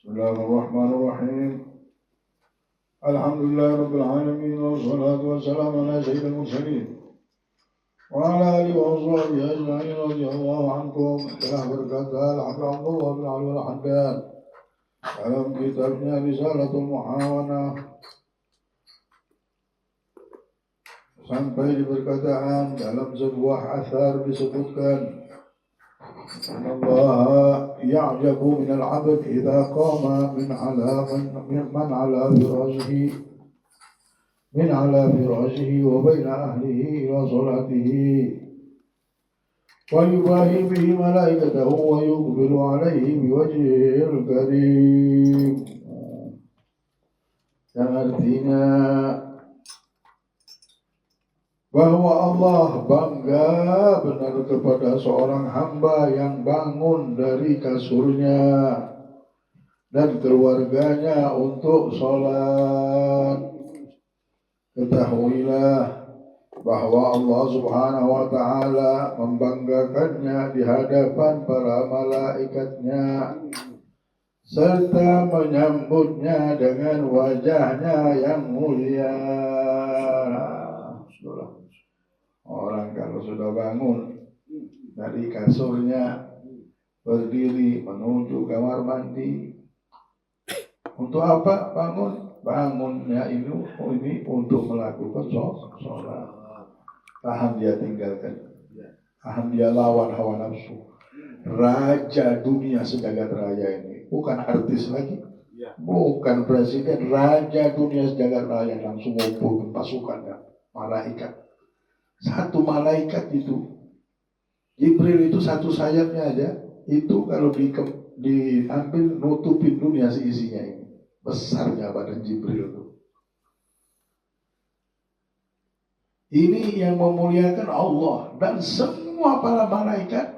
Bismillahirrahmanirrahim. Alhamdulillahirrabbilalamin. Wassalatu wassalamu ala sayyidil mursalin wa ala alihi wa sahbihi ajma'in radhiyallahu anhum. Telah berkata Al-Abdullah bin Ali al-Haddad dalam kitabnya Risalatul Muhawanah sampai di perkataan dalam sebuah athar disebutkan Allah ya'jabu min al-'abd idza qama min 'ala firashihi wa baina ahlihi wa salatihi wa yubahi bihi malaikatahu wa yuqbilu 'alaihi biwajhihil karim. Yang artinya bahwa Allah bangga benar kepada seorang hamba yang bangun dari kasurnya dan keluarganya untuk sholat. Ketahuilah bahwa Allah Subhanahu wa ta'ala membanggakannya di hadapan para malaikatnya serta menyambutnya dengan wajahnya yang mulia. Orang kalau sudah bangun dari kasurnya berdiri menuju kamar mandi, untuk apa bangun? Bangunnya ini untuk melakukan sholat. Paham dia tinggalkan, paham dia lawan hawa nafsu. Raja dunia sejagat raya ini bukan artis lagi, bukan presiden, raja dunia sejagat raya langsung ngumpulkan pasukannya, malaikat. Satu malaikat itu, Jibril itu satu sayapnya aja, itu kalau diambil nutupin dunia seisinya ini. Besarnya badan Jibril itu. Ini yang memuliakan Allah dan semua para malaikat.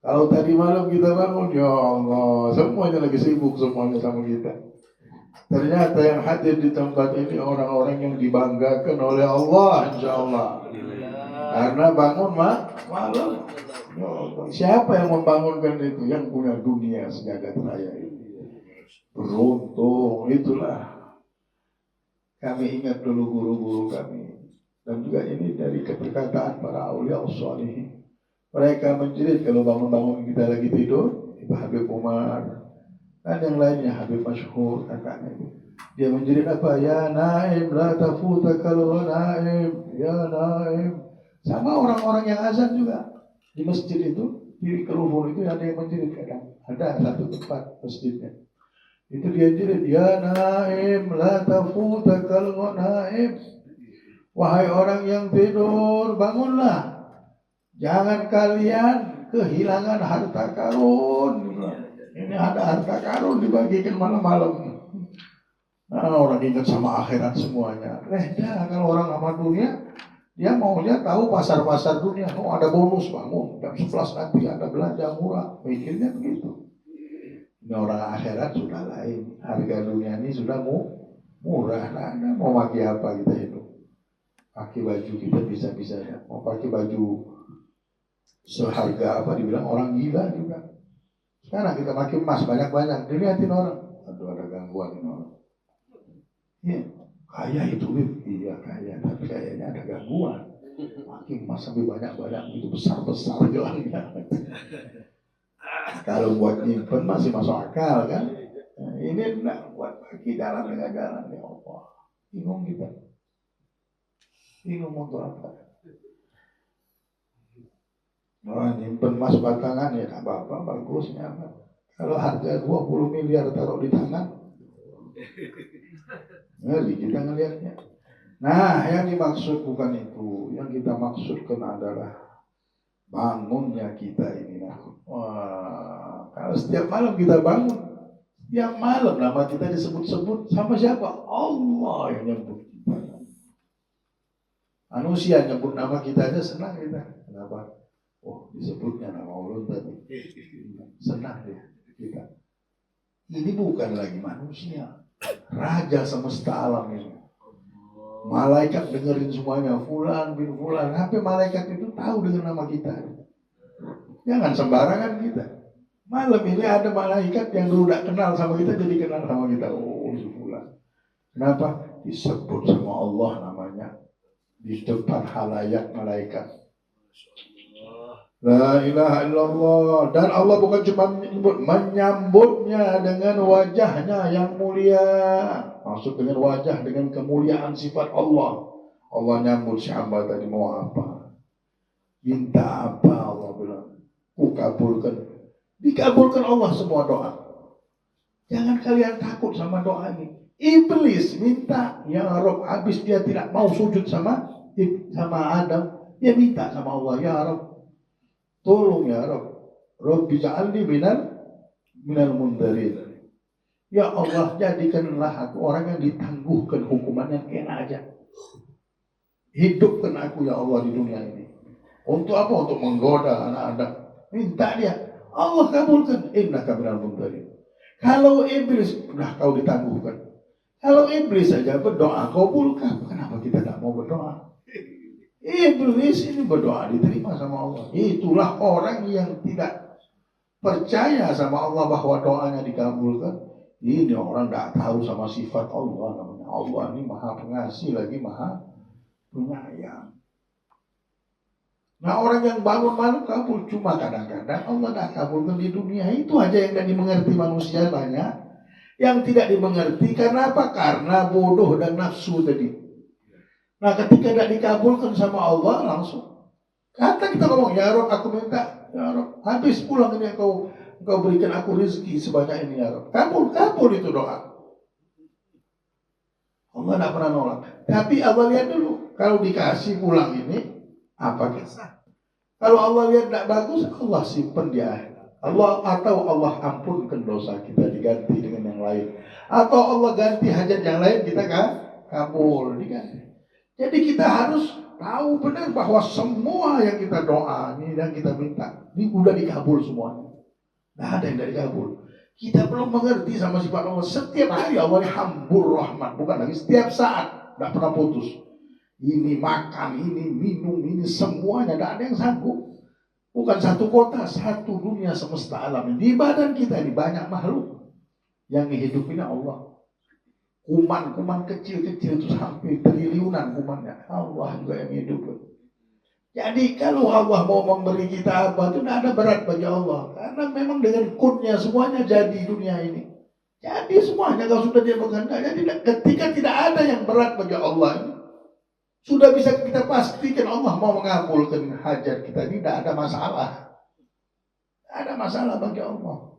Kalau tadi malam kita bangun, ya Allah, semuanya lagi sibuk semuanya sama kita. Ternyata yang hadir di tempat ini orang-orang yang dibanggakan oleh Allah, insya Allah. Karena bangun malam. Ya Allah. Siapa yang membangunkan itu? Yang punya dunia sejagat raya ini. Beruntung, itulah. Kami ingat dulu guru-guru kami. Dan juga ini dari perkataan para aulia ushalihin. Mereka menjerit kalau bangun-bangun kita lagi tidur. Ibu Habib Umar. Dan yang lainnya Habib Masyhur kakaknya itu. Dia menjerit apa? Ya Naim la tafutakal Naim. Ya Naim. Sama orang-orang yang azan juga. Di masjid itu, di kerubung itu ada yang menjerit kadang. Ada satu tempat masjidnya. Itu dia jerit, ya Naim la tafutakal Naim. Wahai orang yang tidur, bangunlah. Jangan kalian kehilangan harta karun. Ini ada harta karun dibagikan malam-malam. Nah, orang ingat sama akhirat semuanya. Reda kalau orang amat dunia, dia maunya tahu pasar-pasar dunia. Oh, ada bonus bangun. Jam 11 nanti ada belanja murah. Mikirnya begitu. Ini orang akhirat sudah lain. Harga dunia ini sudah murah. Nah, mau pakai apa kita itu? Pakai baju kita bisa-bisanya. Mau pakai baju seharga apa dibilang orang gila juga. Sekarang kita pakai emas banyak-banyak, dilihatin orang. Aduh, ada gangguan ini orang. Iya, kaya itu, iya kaya, tapi kayaknya ada gangguan. Pakai emas sampai banyak-banyak, itu besar-besar gelangnya. Kalau buat nyimpen masih masuk akal kan? Nah, ini enggak buat pakai jalan dengan jalan, ya Allah. Bingung kita. Bingung untuk apa? Orang nyimpen emas batangan ya tak apa-apa, bagusnya. Kalau harga 20 miliar taruh di tangan, ngeri kita ngelihatnya. Nah, yang dimaksud bukan itu. Yang kita maksudkan adalah bangunnya kita ini. Wah, kalau setiap malam kita bangun, setiap malam nama kita disebut-sebut sama siapa? Allah yang nyebut kita. Manusia nyebut nama kita aja senang kita. Kenapa? Oh, disebutnya nama Allah tadi. Senang dia kita. Ini bukan lagi manusia. Raja semesta alam ini. Malaikat dengerin semuanya. Fulan bin Fulan. Sampai malaikat itu tahu dengan nama kita. Jangan sembarangan kita. Malam ini ada malaikat yang dulu tidak kenal sama kita jadi kenal sama kita. Oh, sebulan. Kenapa? Disebut sama Allah namanya di depan halayak malaikat. La ilaha illallah. Dan Allah bukan cuma menyambutnya dengan wajahnya yang mulia. Maksud dengan wajah, dengan kemuliaan sifat Allah. Allah nyambut si hamba tadi mau apa? Minta apa? Allah bilang, ku kabulkan. Dikabulkan Allah semua doa. Jangan kalian takut sama doa ini. Iblis minta, ya Rabb, habis dia tidak mau sujud sama Adam, dia minta sama Allah, ya Rabb, tolong ya Rabb, Rabbi ja'alni minal mundarin. Ya Allah, jadikanlah aku orang yang ditangguhkan hukuman yang enak aja. Hidupkan aku ya Allah di dunia ini. Untuk apa? Untuk menggoda anak-anak. Minta dia. Allah kabulkan. Innaka minal mundarin. Kalau iblis, nah kau ditangguhkan. Kalau iblis saja berdoa kabulkan. Kenapa kita tidak mau berdoa? Iblis ini berdoa diterima sama Allah. Itulah orang yang tidak percaya sama Allah bahwa doanya dikabulkan. Ini orang tidak tahu sama sifat Allah namanya. Allah ini maha pengasih lagi maha penyayang. Nah orang yang bangun malam kabul, cuma kadang-kadang Allah dah kabulkan di dunia. Itu aja yang tidak dimengerti manusia banyak. Yang tidak dimengerti karena apa? Karena bodoh dan nafsu tadi. Nah ketika tidak dikabulkan sama Allah langsung. Kata kita ngomong, ya Rob aku minta, ya Rob habis pulang ini engkau berikan aku rezeki sebanyak ini ya Rob. Kabul itu doa. Allah tidak pernah nolak. Tapi Allah lihat dulu, kalau dikasih pulang ini apa kisah? Kalau Allah lihat tidak bagus, Allah simpan dia. Allah atau Allah ampunkan dosa kita diganti dengan yang lain. Atau Allah ganti hajat yang lain kita kan kabul diganti. Jadi kita harus tahu benar bahwa semua yang kita doa ini dan kita minta ini sudah dikabul semuanya. Tidak ada yang tidak dikabul. Kita belum mengerti sama sifat Allah. Setiap hari Allah ini hambur rahmat, bukan lagi setiap saat, tidak pernah putus. Ini makan, ini minum, ini semuanya tidak ada yang sanggup. Bukan satu kota, satu dunia semesta alam. Di badan kita ini banyak makhluk yang hidupin Allah. Kuman-kuman kecil-kecil itu sampai triliunan kumannya. Allah juga yang hidupin. Jadi kalau Allah mau memberi kita apa itu tidak ada berat bagi Allah. Karena memang dengan kunnya semuanya jadi dunia ini. Jadi semuanya kalau sudah dia berkehendak. Jadi ketika tidak ada yang berat bagi Allah ini, sudah bisa kita pastikan Allah mau mengabulkan hajat kita ini, tidak ada masalah. Tidak ada masalah bagi Allah.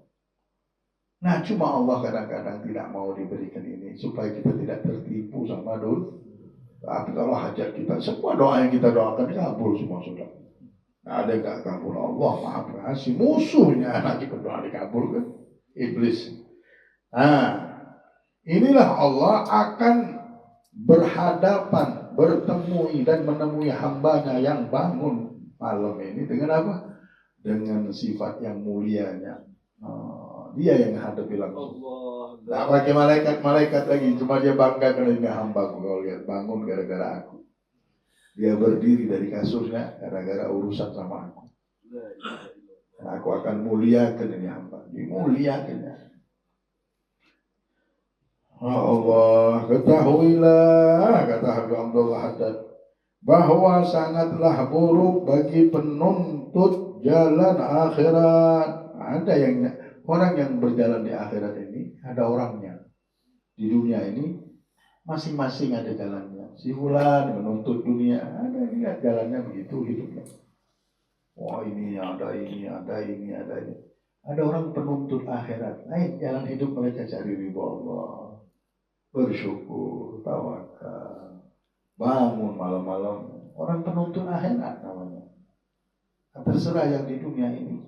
Nah cuma Allah kadang-kadang tidak mau diberikan ini supaya kita tidak tertipu sama dunia. Tapi kalau hajat kita, semua doa yang kita doakan kabul semua sudah. Nah, ada yang gak kabul, Allah maha pengasih. Musuhnya nanti berdoa dikabulkan, iblis. Nah inilah Allah akan berhadapan, bertemu dan menemui hambanya yang bangun malam ini dengan apa? Dengan sifat yang mulianya. Dia yang hadapi langsung. Tidak pakai malaikat lagi, cuma dia bangga karena ini hambaku. Kalau lihat bangun gara-gara aku. Dia berdiri dari kasurnya gara-gara urusan sama aku. Nah, aku akan muliakan ini hamba. Dimuliakannya. Allah, ketahuilah, kata Habib Abdullah Haddad, bahwa sangatlah buruk bagi penuntut jalan akhirat. Ada yang orang yang berjalan di akhirat ini, ada orangnya. Di dunia ini masing-masing ada jalannya. Si fulan menuntut dunia, ada lihat jalannya begitu hidupnya. Wah ini ada ini, ada ini, ada ini. Ada orang penuntut akhirat. Naik jalan hidup mereka cari ridho Allah. Bersyukur, tawakal, bangun malam-malam. Orang penuntut akhirat namanya. Terserah yang di dunia ini.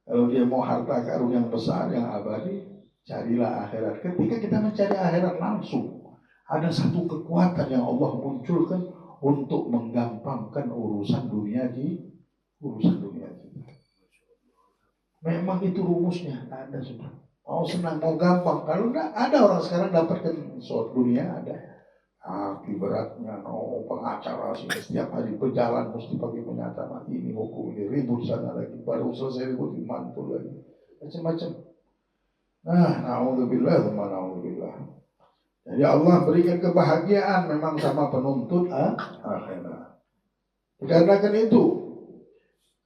Kalau dia mau harta karun yang besar, yang abadi, carilah akhirat. Ketika kita mencari akhirat langsung, ada satu kekuatan yang Allah munculkan untuk menggampangkan urusan dunia kita. Memang itu rumusnya, ada sudah. Mau senang, mau gampang. Kalau enggak, ada orang sekarang dapatkan suatu dunia, Beratnya pengacara sih setiap hari berjalan mesti pakai pengacara, ini hukum ini ribut sana lagi, baru selesai ribut mantul lagi macam-macam. Naudzubillah. Jadi Allah berikan kebahagiaan memang sama penuntut akhirat. Dikarenakan itu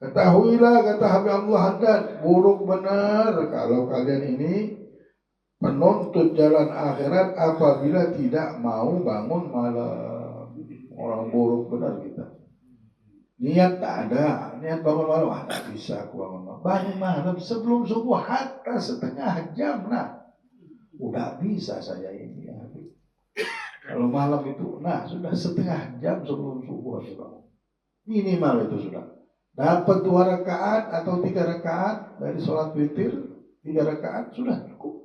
ketahuilah, kata Habib Allah Haddad, buruk benar kalau kalian ini penuntut jalan akhirat apabila tidak mau bangun malam. Orang buruk benar kita. Niat tak ada, niat bangun malam, tak bisa aku bangun malam. Bangun malam sebelum subuh hatta setengah jam, udah bisa saya ini. Kalau malam itu, sudah setengah jam sebelum subuh harus bangun. Minimal itu sudah. Dapat 2 rakaat atau 3 rakaat dari sholat witir, 3 rakaat sudah cukup.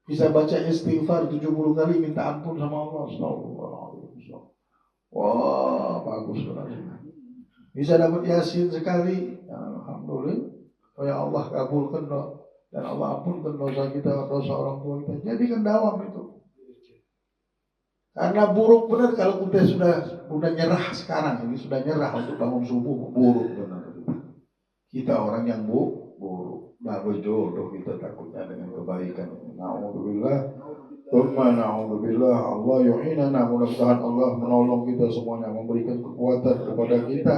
Bisa baca istighfar 70 kali, minta ampun sama Allah. Astagfirullahaladzim. Wah, bagus sudah. Bisa dapat yasin sekali. Alhamdulillah. Ya Allah kabulkan dan Allah ampunkan dosa kita, dosa orang tua kita. Jadikan dawam itu. Karena buruk benar kalau kita sudah nyerah sekarang, ini sudah nyerah untuk bangun subuh, buruk benar. Kita orang yang buruk. Nah berjodoh kita takutnya dengan kebaikan. Na'udzubillah. Na'udzubillah. Allah yu'inana, mudah-mudahan Allah menolong kita semuanya, memberikan kekuatan kepada kita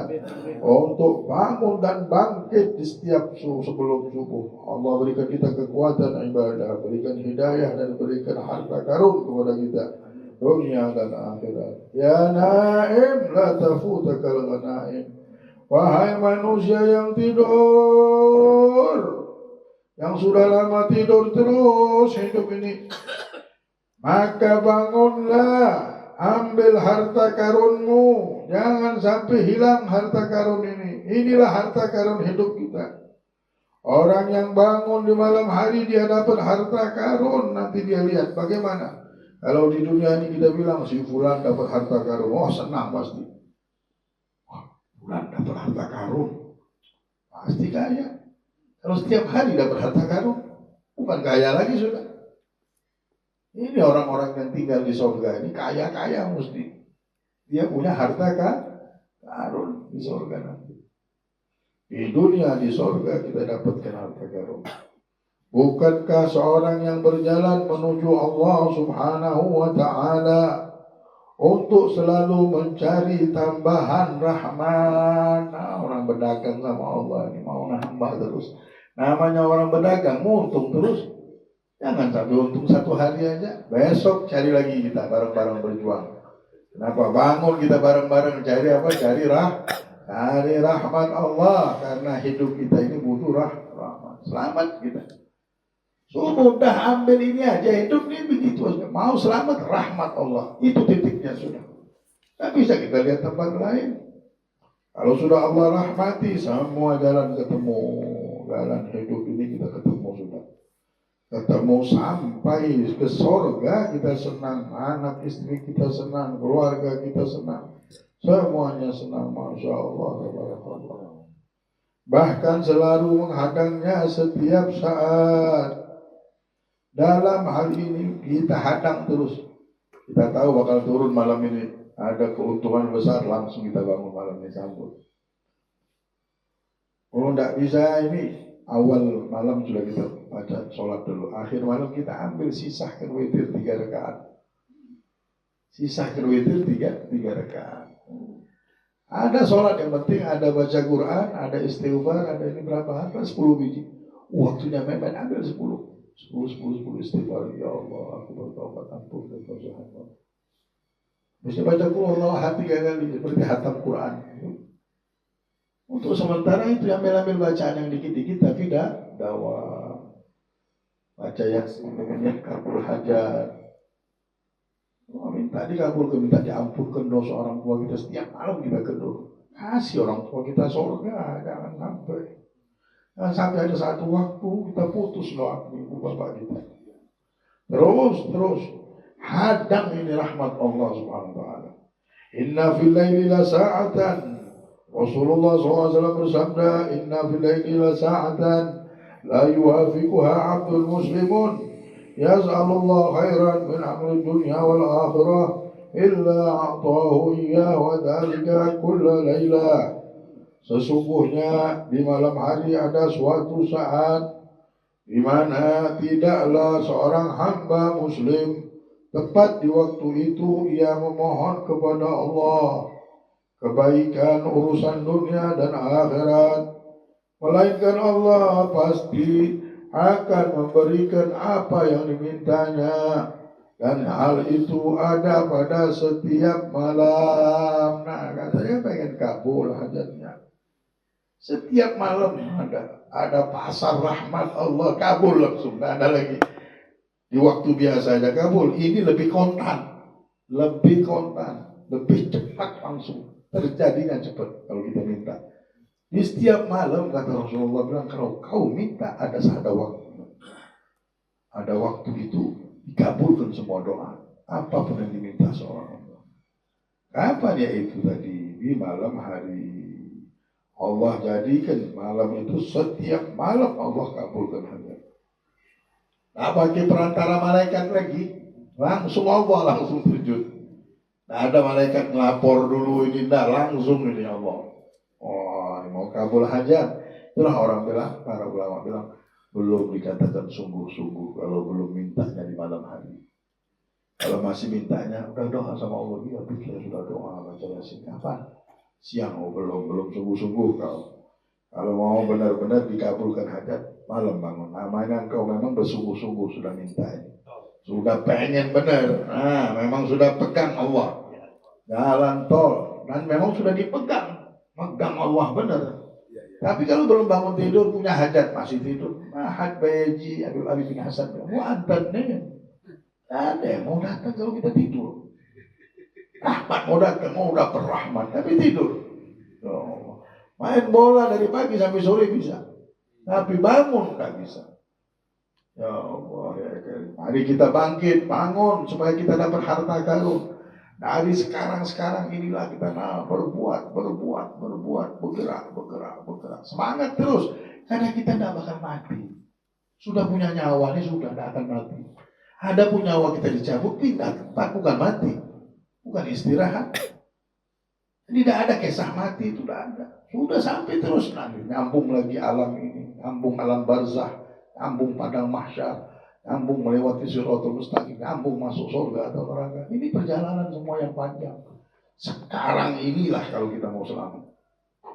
untuk bangun dan bangkit di setiap sebelum subuh. Allah berikan kita kekuatan ibadah, berikan hidayah dan berikan harta karun kepada kita dunia dan akhirat. Ya naim la tafutakal ghanaim. Wahai manusia yang tidur, yang sudah lama tidur terus hidup ini, maka bangunlah, ambil harta karunmu, jangan sampai hilang harta karun ini. Inilah harta karun hidup kita. Orang yang bangun di malam hari dia dapat harta karun, nanti dia lihat bagaimana. Kalau di dunia ini kita bilang si fulan dapat harta karun, senang pasti. Fulan dapat harta karun, pasti kaya. Kalau setiap hari dapat harta karun, bukan kaya lagi sudah. Ini orang-orang yang tinggal di surga ini kaya-kaya mesti. Dia punya harta karun di surga nanti. Di dunia, di surga kita dapatkan harta karun. Bukankah seorang yang berjalan menuju Allah Subhanahu wa ta'ala untuk selalu mencari tambahan rahmat? Orang berdagang sama Allah ini mau nambah terus. Namanya orang berdagang, untung terus. Jangan sampai untung 1 hari aja. Besok cari lagi kita bareng-bareng berjuang. Kenapa? Bangun kita bareng-bareng cari apa? Cari rahmat Allah. Karena hidup kita ini butuh rahmat. Selamat kita. Sudah ambil ini aja, hidup ini begitu aja. Mau selamat rahmat Allah, itu titiknya sudah. Tak bisa kita lihat tempat lain. Kalau sudah Allah rahmati, semua jalan ketemu. Jalan hidup ini kita ketemu sudah. Ketemu sampai ke surga kita senang, anak istri kita senang, keluarga kita senang, semuanya senang. Masya Allah. Bahkan selalu menghadangnya setiap saat. Dalam hal ini kita hadang terus. Kita tahu bakal turun malam ini, ada keuntungan besar, langsung kita bangun malam ini sambut. Kalau tidak bisa ini, awal malam sudah kita baca sholat dulu. Akhir malam kita ambil sisahkan witir 3 rakaat. Sisahkan witir 3 rakaat. Ada sholat yang penting, ada baca Quran, ada istighfar, ada ini berapa harta? 10 biji. Waktunya mepet, ambil 10 istighfar. Ya Allah, aku bertaubat, ampun dan dosa. Bisa baca Quran Allah 3 kali seperti hatam Quran. Untuk sementara itu ambil bacaan yang dikit-dikit tapi dakwah. Baca Yasin dengan kabul hajat. Minta dikabulkan, minta diampunkan dosa orang tua kita setiap malam kita kedua. Kasih orang tua kita surga, jangan sampai. Jangan sampai ada satu waktu kita putus doa ibu bapak kita. Terus hadang ini rahmat Allah Subhanahu wa ta'ala. Inna fil laili la sa'atan. Rasulullah SAW bersabda, inna fil laili la sa'atan la yuwafiquha 'abdul muslimun yas'alullah khairan min amri dunya wal akhirah إلا أعطاه إياه وذلك كل ليلة. Sesungguhnya di malam hari ada suatu saat di mana tidaklah seorang hamba muslim tepat di waktu itu ia memohon kepada Allah kebaikan urusan dunia dan akhirat, melainkan Allah pasti akan memberikan apa yang dimintanya, dan hal itu ada pada setiap malam. Nah, katanya pengen kabul hajatnya. Setiap malam ada pasar rahmat Allah, kabul langsung, nggak ada lagi. Di waktu biasa aja kabul, ini lebih kontan, lebih cepat langsung terjadinya cepat kalau kita minta. Di setiap malam kata Rasulullah bilang, kalau kau minta ada waktu itu dikabulkan semua doa, apapun yang diminta seorang. Kapan ya itu tadi? Di malam hari. Allah jadikan malam itu setiap malam Allah kabulkan hajat. Nah, bagi perantara malaikat lagi, langsung Allah langsung terjun. Nah, ada malaikat ngelapor dulu ini, langsung ini Allah. Oh, mau kabul hajat. Itulah orang bilang, para ulama bilang, belum dikatakan sungguh-sungguh kalau belum mintanya di malam hari. Kalau masih mintanya, udah doa sama Allah, ya saya sudah doa baca Yasin. Kapan? Siang, belum sungguh-sungguh kau. Kalau mau benar-benar dikabulkan hajat, malam bangun. Namanya engkau memang bersungguh-sungguh sudah minta ini. Sudah pengen benar. Nah, memang sudah pegang Allah. Jalan tol. Dan memang sudah dipegang. Megang Allah benar. Tapi kalau belum bangun tidur, punya hajat, masih tidur. Mahat Bayaji, Abi bin Hasan. Mu'adhan nih. Ada yang mau datang kalau kita tidur. Rahmat mau datang, mau dapat rahmat, tapi tidur. Oh. Main bola dari pagi sampai sore bisa, tapi bangun nggak bisa. Ya Allah, ya Allah. Mari kita bangkit, bangun supaya kita dapat harta karun. Dari sekarang inilah kita berbuat, bergerak. Semangat terus, karena kita tidak bakal mati. Sudah punya nyawa ini sudah tidak akan mati. Ada pun nyawa kita dicabut, pindah tempat, bukan mati. Bukan istirahat. Tidak ada kisah mati, itu tidak ada. Sudah sampai terus nanti nyambung lagi alam ini, nyambung alam barzah, nyambung padang mahsyar, nyambung melewati siratul mustaqim, nyambung masuk surga atau neraka. Ini perjalanan semua yang panjang. Sekarang inilah kalau kita mau selamat,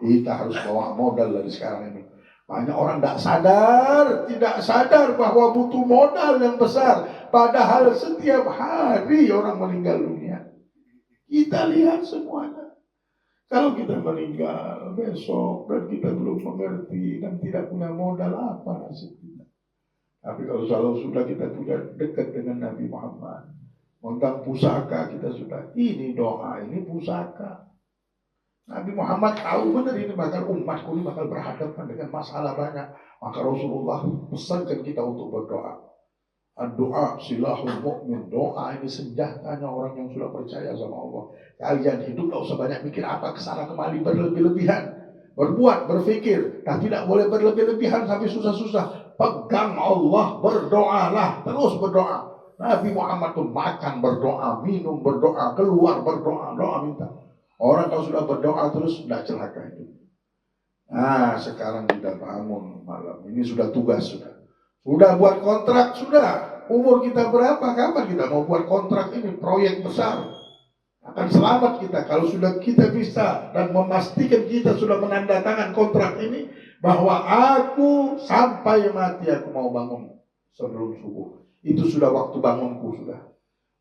kita harus bawa modal dari sekarang ini. Banyak orang tidak sadar bahwa butuh modal yang besar. Padahal setiap hari orang meninggal dunia. Kita lihat semuanya. Kalau kita meninggal besok dan kita belum mengerti dan tidak punya modal, apa nasib kita? Tapi kalau sudah kita punya dekat dengan Nabi Muhammad, tentang pusaka kita sudah, ini doa, ini pusaka. Nabi Muhammad tahu benar ini bakal umatku ini bakal berhadapan dengan masalah banyak. Maka Rasulullah pesankan kita untuk berdoa. Doa silahul mu'min. Doa ini senjatanya orang yang sudah percaya sama Allah. Kalian hidup gak usah banyak mikir apa kesana kemari berlebih-lebihan. Berbuat, berpikir. Nah, tidak boleh berlebih-lebihan sampai susah-susah. Pegang Allah, berdoalah. Terus berdoa. Nabi Muhammad tuh makan berdoa, minum berdoa, keluar berdoa, doa minta. Orang kalau sudah berdoa terus tidak celaka itu. Nah, sekarang kita bangun malam. Ini sudah tugas sudah. Sudah buat kontrak, sudah. Umur kita berapa? Kapan kita mau buat kontrak ini? Proyek besar. Akan selamat kita kalau sudah kita bisa dan memastikan kita sudah menandatangan kontrak ini. Bahwa aku sampai mati aku mau bangun sebelum subuh. Itu sudah waktu bangunku sudah.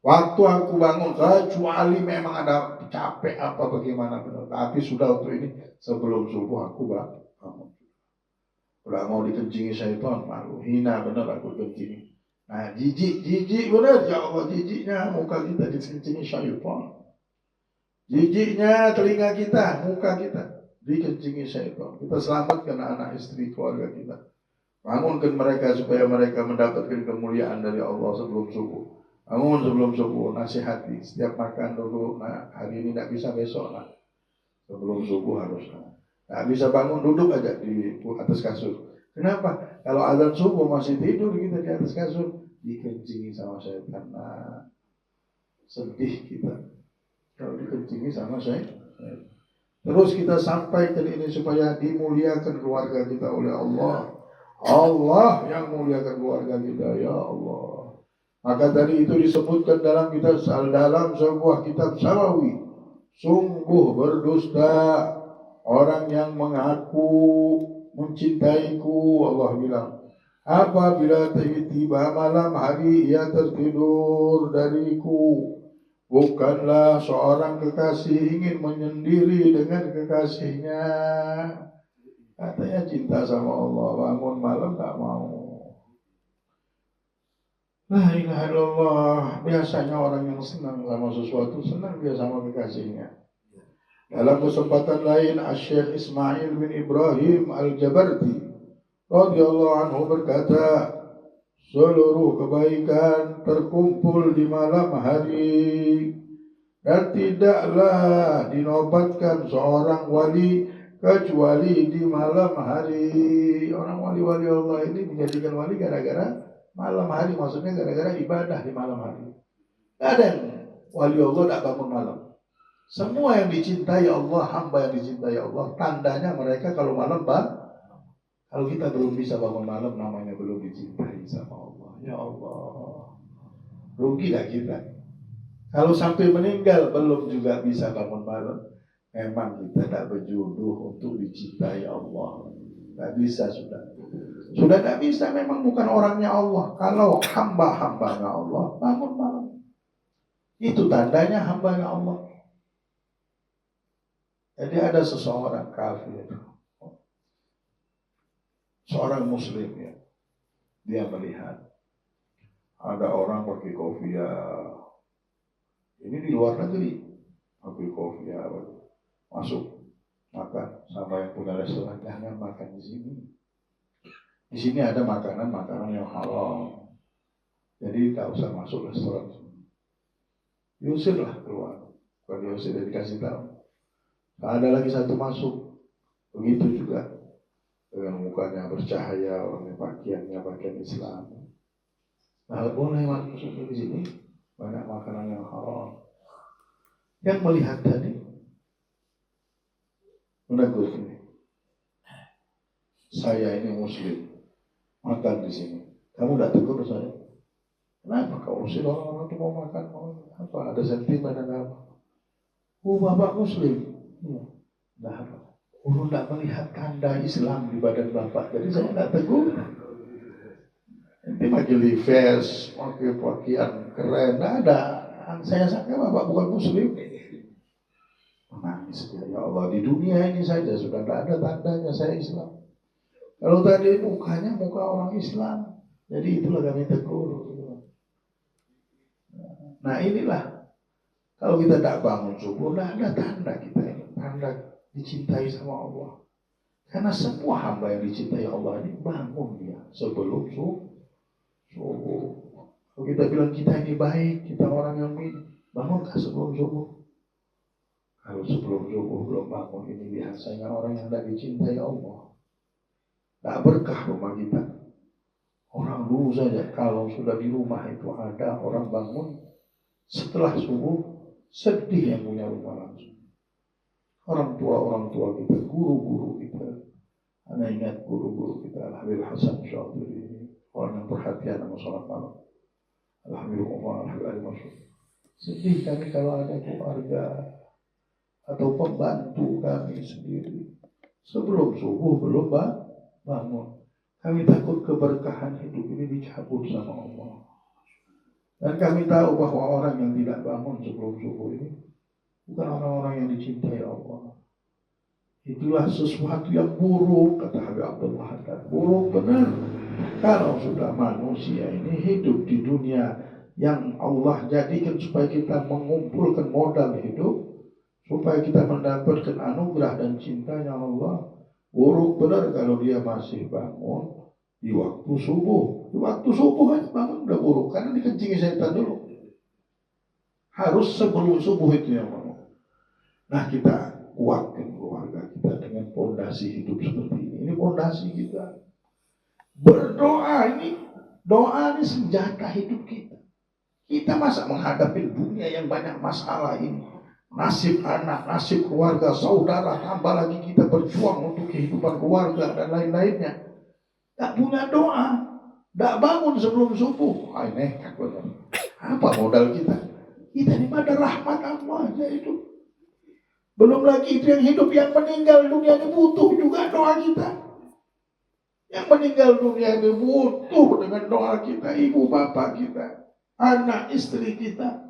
Waktu aku bangun, kecuali memang ada capek apa bagaimana benar. Tapi sudah waktu ini sebelum subuh aku bangun. Udah mau dikencingi syaitan, malu, hina benar aku kencingi. Nah, jijik benar, ya Allah jijiknya muka kita dikencingi syaitan. Jijiknya telinga kita, muka kita dikencingi syaitan. Kita selamatkan anak istri keluarga kita. Bangunkan mereka supaya mereka mendapatkan kemuliaan dari Allah sebelum subuh. Bangun sebelum subuh, nasihati. Setiap makan dulu, nah hari ini tidak bisa besok, nah sebelum subuh harus. Nah, bisa bangun duduk aja di atas kasur. Kenapa? Kalau azan subuh masih tidur kita di atas kasur, dikencingi sama syaitan. Nah, sedih kita. Kalau dikencingi sama saya. Terus kita sampaikan ini supaya dimuliakan keluarga kita oleh Allah. Allah yang muliakan keluarga kita, ya Allah. Maka tadi itu disebutkan dalam sebuah kitab Samawi. Sungguh berdusta orang yang mengaku mencintaiku, Allah bilang. Apabila tiba malam hari ia tertidur dariku. Bukanlah seorang kekasih ingin menyendiri dengan kekasihnya. Katanya cinta sama Allah, bangun malam tak mau. La ilaha illallah. Biasanya orang yang senang sama sesuatu, senang dia sama kekasihnya. Dalam kesempatan lain, Asy-Syaikh Ismail bin Ibrahim Al-Jabarti radhiyallahu anhu berkata, seluruh kebaikan terkumpul di malam hari dan tidaklah dinobatkan seorang wali kecuali di malam hari. Orang wali-wali Allah ini dijadikan wali gara-gara malam hari, maksudnya gara-gara ibadah di malam hari. Tidak ada yang wali Allah tidak bangun malam. Semua yang dicintai Allah, hamba yang dicintai Allah, tandanya mereka kalau malam kalau kita belum bisa bangun malam, namanya belum dicintai sama Allah. Ya Allah, rugi dah kita. Kalau sampai meninggal belum juga bisa bangun malam, memang kita tidak berjodoh untuk dicintai Allah. Tidak bisa sudah tidak bisa. Memang bukan orangnya Allah. Kalau hamba-hambanya Allah bangun malam, itu tandanya hambanya Allah. Jadi ada seseorang kafir, seorang muslim ya, dia melihat ada orang pakai kopiah. Ini di luar negeri, pakai kopiah, masuk makan sama yang punya restoran, jangan makan di sini. Di sini ada makanan yang halal, jadi tak usah masuk restoran. Diusirlah keluar, bukan diusir, dia dikasih tahu. Ada lagi satu masuk, begitu juga dengan mukanya bercahaya, orangnya pakaian Islam. Nah, boleh masuk di sini, banyak makanan yang halal. Yang melihat tadi menegur ini, saya ini muslim, makan di sini. Kamu tidak tegur saya. Kenapa kau usir orang-orang itu mau makan? Apa? Ada sentimen ada apa? Bapak muslim. Ya. Nah, Guru tidak melihat tanda Islam di badan bapak, jadi saya tidak tegur. Nanti pakai lives, pakai pakaian keren, tidak ada. Saya sangka bapak bukan muslim. Menangis dia, ya Allah, di dunia ini saja sudah tidak ada tandanya saya Islam. Kalau tadi mukanya muka orang Islam, jadi itulah kami tegur. Nah inilah, kalau kita tidak bangun subuh, tidak ada tanda kita ini, tanda dicintai sama Allah. Karena semua hamba yang dicintai Allah ini bangun dia sebelum subuh. Kalau kita bilang kita ini baik, kita orang yang baik, bangunkah sebelum subuh? Kalau sebelum subuh belum bangun, ini biasanya orang yang tidak dicintai Allah. Tak berkah rumah kita. Orang dulu saja kalau sudah di rumah itu ada orang bangun setelah subuh, sedih yang punya rumah langsung. Orang tua kita, guru-guru kita. Anda ingat guru-guru kita, Al-Habib Hasan Syadili, orang yang perhatian sama sholat malam. Alhamdulillah, alhamdulillah. Sedih kami kalau ada keluarga atau pembantu kami sendiri sebelum subuh belum bangun. Kami takut keberkahan hidup ini dicabut sama Allah. Dan kami tahu bahwa orang yang tidak bangun sebelum subuh ini bukan orang-orang yang dicintai Allah. Itulah sesuatu yang buruk, kata Habib Abdullah. Buruk benar. Kalau sudah manusia ini hidup di dunia yang Allah jadikan supaya kita mengumpulkan modal hidup, supaya kita mendapatkan anugerah dan cintanya Allah. Buruk benar kalau dia masih bangun di waktu subuh. Di waktu subuh aja bangun udah buruk, karena dikencingi setan dulu. Harus sebelum subuh itu yang bangun. Nah, kita kuatkan keluarga kita dengan fondasi hidup seperti ini. Ini fondasi kita. Berdoa ini, doa ini senjata hidup kita. Kita masa menghadapi dunia yang banyak masalah ini nasib anak, nasib keluarga, saudara, tambah lagi kita berjuang untuk kehidupan keluarga dan lain-lainnya. Tak punya doa, tak bangun sebelum subuh. Nekat benar. Apa modal kita? Kita ini ada rahmat Allah aja itu. Belum lagi itu yang hidup, yang meninggal dunia ini butuh juga doa kita. Yang meninggal dunia ini butuh dengan doa kita, ibu bapak kita, anak istri kita.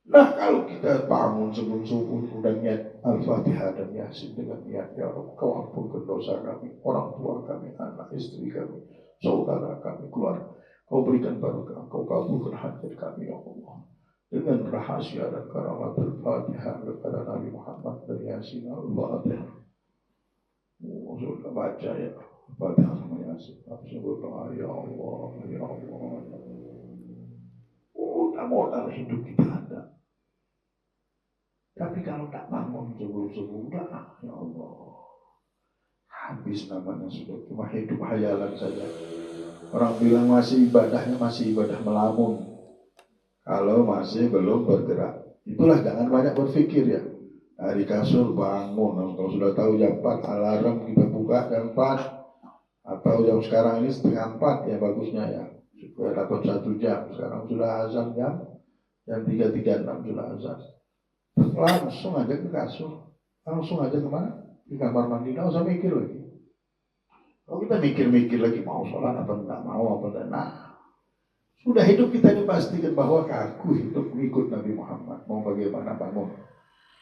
Nah kalau kita bangun sebelum subuh udah niat Al-Fatihah dan Yasin dengan niat, ya Allah kau ampunkan dosa kami, orang tua kami, anak istri kami, saudara kami, keluarga. Kau berikan barokah, kau kabulkan hajat kami ya Allah. Dengan rahasia dan karamat Al-Fatihah kepada Nabi Muhammad dan Yasin Al-Fatihah. Sudah baca ya Al-Fatihah sama Yasin. Langsung berdoa ya Allah, ya Allah. Udah modal hidup kita ada. Tapi kalau tak bangun sebelum ya Allah, habis namanya sudah, cuma hidup hayalan saja. Orang bilang masih ibadahnya masih ibadah melamun. Kalau masih belum bergerak, itulah jangan banyak berpikir ya. Dari kasur bangun, kalau sudah tahu jam 4 alarm kita buka jam 4, atau jam sekarang ini setengah 4 ya bagusnya ya, supaya dapat 1 jam. Sekarang sudah azan jam 3.36 sudah azan. Langsung aja ke kasur, langsung aja kemana? Di kamar mandi, nggak usah mikir lagi. Kalau kita mikir-mikir lagi mau sholat apa enggak, mau apa enggak, nah sudah hidup kita dipastikan bahwa aku hidup mengikut Nabi Muhammad. Mau bagaimana bangun,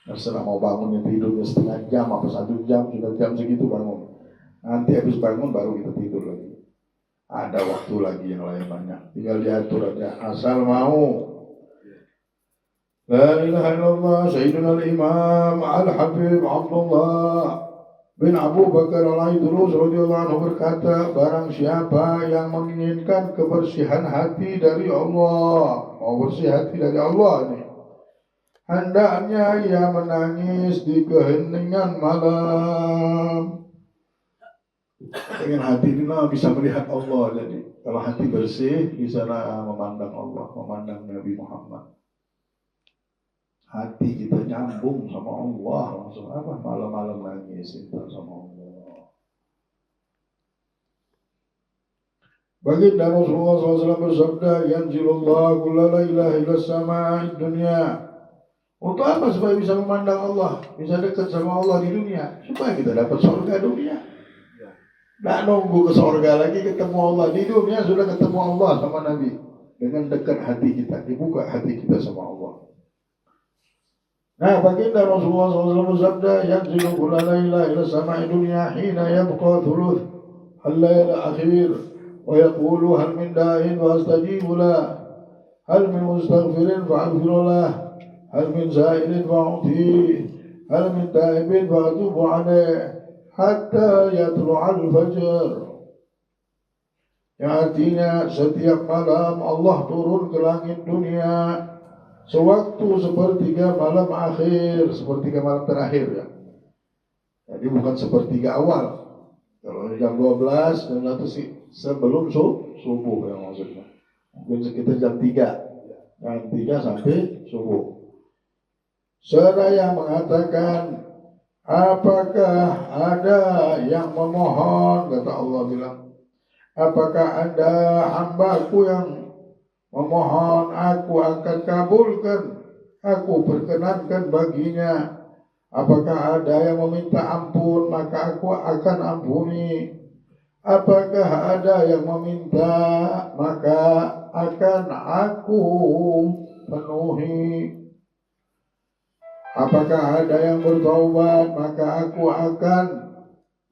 terserah mau bangunnya tidurnya setengah jam apa 1 jam, sudah jam segitu bangun. Nanti habis bangun baru kita tidur lagi. Ada waktu lagi yang lain banyak, tinggal diatur aja asal mau. La ilaha illallah. Sayyidina al-Imam Al-Habib Abdullah bin Abu Bakar Al-Aidrus radhiyallahu anhu berkata, barang siapa yang menginginkan kebersihan hati dari Allah, mau bersih hati dari Allah ini, hendaknya ia menangis di keheningan malam. Dengan hati ini bisa melihat Allah. Jadi kalau hati bersih bisa memandang Allah, memandang Nabi Muhammad. Hati kita nyambung sama Allah, langsung apa malam-malam nangis cinta sama Allah. Baginda Rasulullah SAW bersabda, yanzilullah kulla lailah ila sama'id dunya. Untuk apa? Supaya bisa memandang Allah, bisa dekat sama Allah di dunia, supaya kita dapat surga dunia. Tidak nunggu ke surga lagi, ketemu Allah di dunia sudah ketemu Allah sama Nabi. Dengan dekat hati kita, dibuka hati kita sama Allah. Nah, baginda Rasulullah SAW bersabda, yanzilu kulla lailah ila sama'i dunya hina yabqa thuluth al-lail al-akhir wa yaqulu hal min da'in wa astajibu lah, hal min mustaghfirin fa aghfiru lah, hal min sa'ilin fa u'ti, hal min ta'ibin fa atubu alaih hatta yatlu'al fajr. Yang artinya setiap malam Allah turun ke langit dunia sewaktu sepertiga malam akhir, sepertiga malam terakhir ya. Jadi bukan sepertiga awal. Kalau jam 12 dan itu sih sebelum subuh yang maksudnya. Mungkin sekitar jam 3. Jam 3 sampai subuh. Seraya mengatakan, apakah ada yang memohon, kata Allah bilang, apakah ada hambaku yang memohon, aku akan kabulkan, aku perkenankan baginya. Apakah ada yang meminta ampun, maka aku akan ampuni. Apakah ada yang meminta, maka akan aku penuhi. Apakah ada yang bertaubat, maka aku akan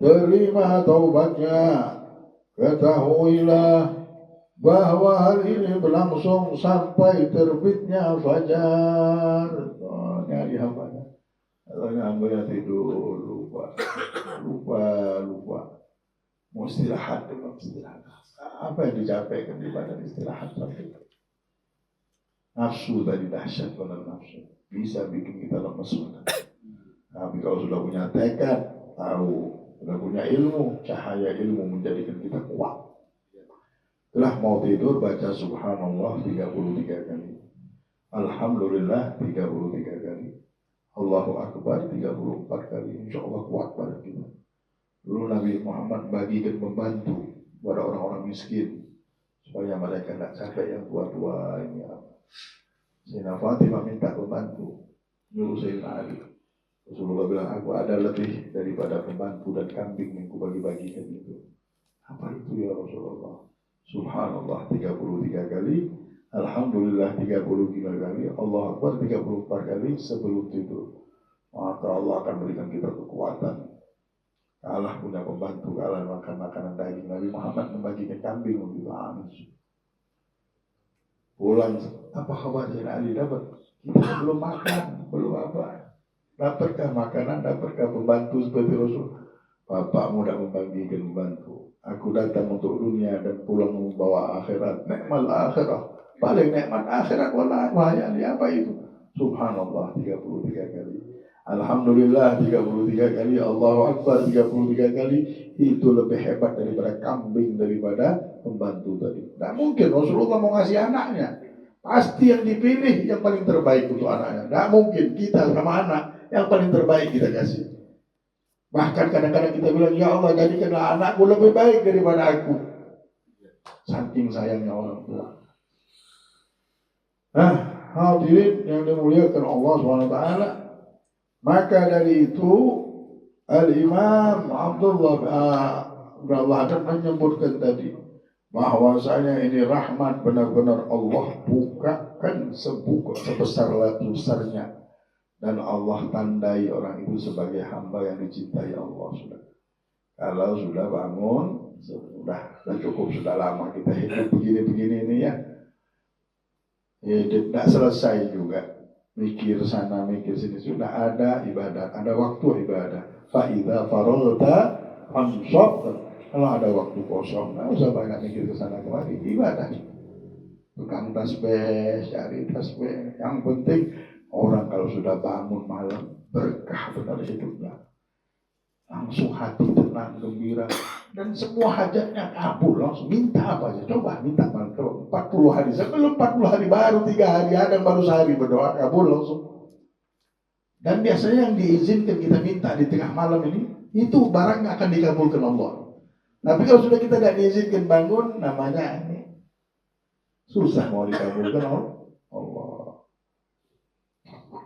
terima taubatnya. Ketahuilah bahwa hal ini berlangsung sampai terbitnya fajar. Nyari hambanya. Kalau hambanya tidur, lupa. Mau istirahat, belum istirahat. Apa yang dicapai di badan istirahat sampai nafsu tadi dahsyat benar nafsu. Bisa bikin kita lemes benar. Tapi kalau sudah punya tekad, tahu, sudah punya ilmu, cahaya ilmu menjadikan kita kuat. Setelah mau tidur baca subhanallah 33 kali. Alhamdulillah 33 kali. Allahu Akbar 34 kali, insya Allah kuat pada kita. Dulu Nabi Muhammad bagikan membantu kepada orang-orang miskin supaya mereka tidak capek yang tua-tua ini. Sayyidina Fatimah minta pembantu, nyuruh Sayyidina Ali. Rasulullah bilang, aku ada lebih daripada pembantu dan kambing yang kubagi-bagikan itu. Apa itu ya Rasulullah? Subhanallah 33 kali, Alhamdulillah 33 kali, Allah Akbar 34 kali sebelum tidur. Maka Allah akan berikan kita kekuatan. Allah punya pembantu, Allah makan makanan daging. Nabi Muhammad membagikan kambing untuk amin. Pulang, apa kabar Ali dapat? Kita belum makan, belum apa. Dapatkah makanan, dapatkah pembantu seperti Rasul? Bapakmu tidak membagikan pembantu. Aku datang untuk dunia dan pulang membawa akhirat. Nikmat akhirah. Paling nikmat akhirat wallahi apa itu? Subhanallah 33 kali. Alhamdulillah 33 kali. Allahu Akbar 33 kali. Itu lebih hebat daripada kambing, daripada pembantu tadi. Tidak mungkin Rasulullah mau ngasih anaknya. Pasti yang dipilih yang paling terbaik untuk anaknya. Tidak mungkin kita sama anak yang paling terbaik kita kasih. Bahkan kadang-kadang kita bilang, ya Allah jadikanlah anakku lebih baik daripada aku. Saking sayangnya orang tua. Nah, hadirin yang dimuliakan Allah SWT. Maka dari itu Al-Imam Abdullah bin Adam menyebutkan tadi bahwasanya ini rahmat benar-benar Allah bukakan sebesar-besarnya. Dan Allah tandai orang itu sebagai hamba yang dicintai Allah sudah. Kalau sudah bangun, sudah cukup, sudah lama kita hidup begini-begini ini ya. Tidak selesai juga. Mikir sana, mikir sini. Sudah ada ibadat, ada waktu ibadah. Fa'idha farolta ansop. Kalau ada waktu kosong, nggak usah banyak mikir ke sana kemari. Ibadah. Tukang tasbih, cari tasbih. Yang penting orang kalau sudah bangun malam berkah benar hidupnya, langsung hati tenang, gembira, dan semua hajatnya kabul, langsung minta apa aja. Coba minta malam 40 hari, sebelum 40 hari baru 3 hari ada baru sehari berdoa kabul langsung. Dan biasanya yang diizinkan kita minta di tengah malam ini, itu barangnya akan dikabulkan Allah. Tapi kalau sudah kita tidak diizinkan bangun, namanya ini susah mau dikabulkan Allah.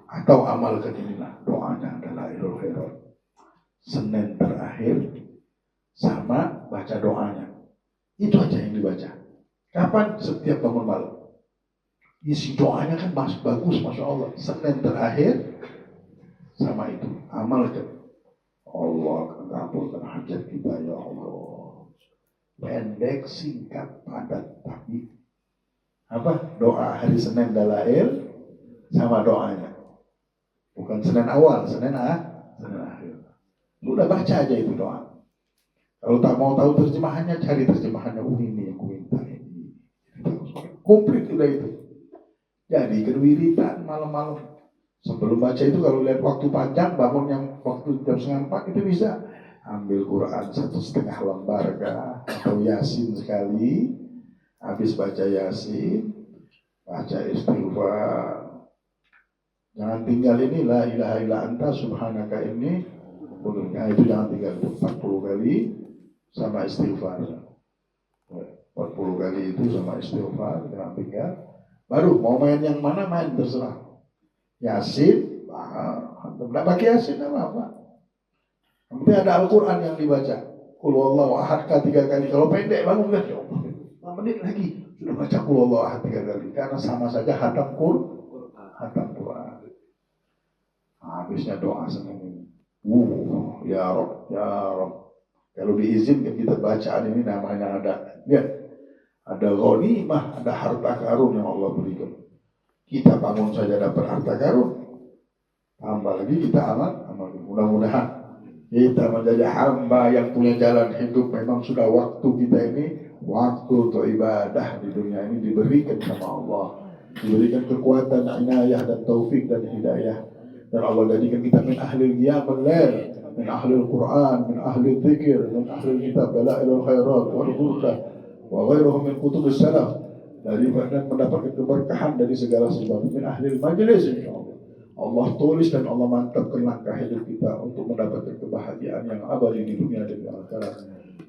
Atau amalkan inilah doanya adalah Idul Khairat. Senin terakhir sama baca doanya. Itu aja yang dibaca. Kapan? Setiap bangun malam. Isi doanya kan bagus, Masya Allah. Senin terakhir sama itu. Amalkan. Allah akan kabulkan hajat kita ya Allah. Pendek, singkat, padat. Tapi apa? Doa hari Senin dalail sama doanya. Bukan Senin awal, Senin akhir. Udah baca aja itu doa. Kalau tak mau tahu terjemahannya, cari terjemahannya. Ini yang ku minta ini. Komplit udah itu. Jadi kewiritan malam-malam. Sebelum baca itu kalau lihat waktu panjang, bangun yang waktu jam 3:30 itu bisa ambil Quran 1,5 lembar kah, atau Yasin sekali. Habis baca Yasin, baca istighfar. Jangan tinggal ini la ilaha illa anta subhanaka ini. Nah, itu jangan tinggal 40 kali sama istighfar. 40 kali itu sama istighfar, jangan tinggal. Baru mau main yang mana main terserah. Yasin, tidak pakai Yasin apa-apa. Nanti ada Al-Quran yang dibaca. Qul huwallahu ahad 3 kali. Kalau pendek bangun kan, ya Allah, 5 menit lagi sudah baca Qul huwallahu ahad 3 kali. Karena sama saja hatam Quran. Habisnya doa senang ini. Ya Rabb, ya Rabb. Kalau diizinkan kita bacaan ini namanya ada ghanimah, ada harta karun yang Allah berikan. Kita bangun saja dapat harta karun. Tambah lagi kita amal. Mudah-mudahan kita menjadi hamba yang punya jalan hidup. Memang sudah waktu kita ini, waktu untuk ibadah di dunia ini diberikan sama Allah. Diberikan kekuatan, inayah dan taufik dan hidayah. Dan Allah jadikan kita min ahli qiyamul lail, min ahli Al-Quran, min ahli dzikir, min ahli kitab, dalailul khairat, wal burdah, wa ghairuhum min kutubus salaf. Dari mendapatkan keberkahan dari segala sebab, min ahli majlis insyaallah. Allah tulis dan Allah mantapkan langkah hidup kita untuk mendapatkan kebahagiaan yang abadi di dunia dan di akhirat.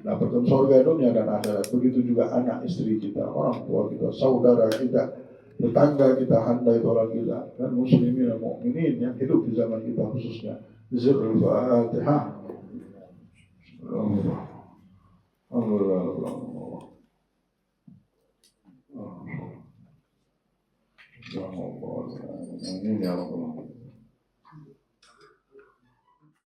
Dapatkan surga dunia dan akhirat. Begitu juga anak istri kita, orang tua kita, saudara kita, tetangga kita, handai tolak kita, dan muslimin dan mukminin yang hidup di zaman kita khususnya. Zirul Fatihah. Alhamdulillah. Ya Allah. Amin ya Allah.